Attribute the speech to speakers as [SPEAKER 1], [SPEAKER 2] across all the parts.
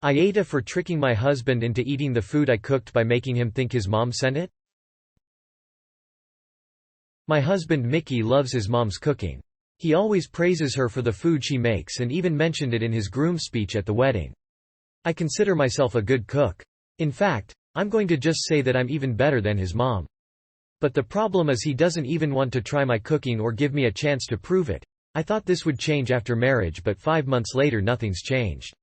[SPEAKER 1] AITA for tricking my husband into eating the food I cooked by making him think his mom sent it. My husband Mickey loves his mom's cooking. He always praises her for the food she makes and even mentioned it in his groom speech at the wedding. I consider myself a good cook. In fact, I'm going to just say that I'm even better than his mom. But the problem is he doesn't even want to try my cooking or give me a chance to prove it. I thought this would change after marriage, but 5 months later nothing's changed.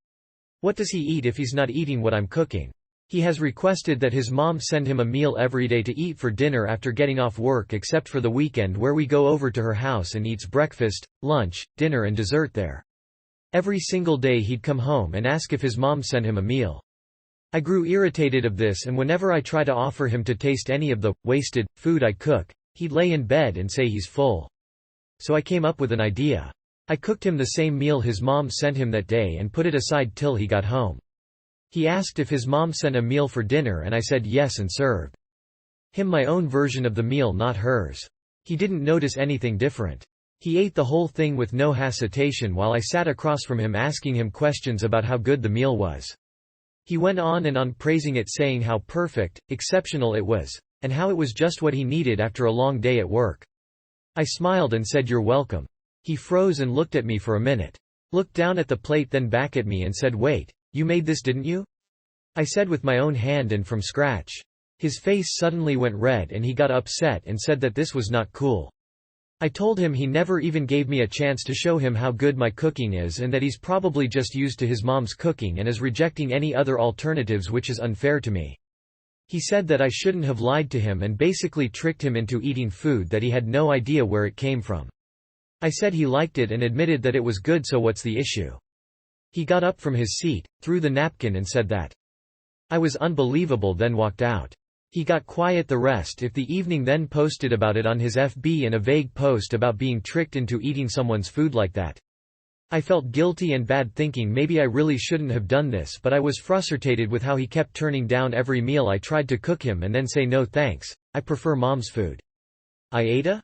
[SPEAKER 1] What does he eat if he's not eating what I'm cooking? He has requested that his mom send him a meal every day to eat for dinner after getting off work, except for the weekend where we go over to her house and eats breakfast, lunch, dinner and dessert there. Every single day he'd come home and ask if his mom sent him a meal. I grew irritated of this, and whenever I try to offer him to taste any of the wasted food I cook, he'd lay in bed and say he's full. So I came up with an idea. I cooked him the same meal his mom sent him that day and put it aside till he got home. He asked if his mom sent a meal for dinner and I said yes and served him my own version of the meal, not hers. He didn't notice anything different. He ate the whole thing with no hesitation while I sat across from him asking him questions about how good the meal was. He went on and on praising it, saying how perfect, exceptional it was, and how it was just what he needed after a long day at work. I smiled and said, "You're welcome." He froze and looked at me for a minute. Looked down at the plate, then back at me and said, "Wait, you made this, didn't you?" I said, "With my own hand and from scratch." His face suddenly went red and he got upset and said that this was not cool. I told him he never even gave me a chance to show him how good my cooking is and that he's probably just used to his mom's cooking and is rejecting any other alternatives, which is unfair to me. He said that I shouldn't have lied to him and basically tricked him into eating food that he had no idea where it came from. I said he liked it and admitted that it was good, so what's the issue? He got up from his seat, threw the napkin and said that I was unbelievable, then walked out. He got quiet the rest of the evening, then posted about it on his FB in a vague post about being tricked into eating someone's food like that. I felt guilty and bad, thinking maybe I really shouldn't have done this, but I was frustrated with how he kept turning down every meal I tried to cook him and then say no thanks, I prefer mom's food. AITA?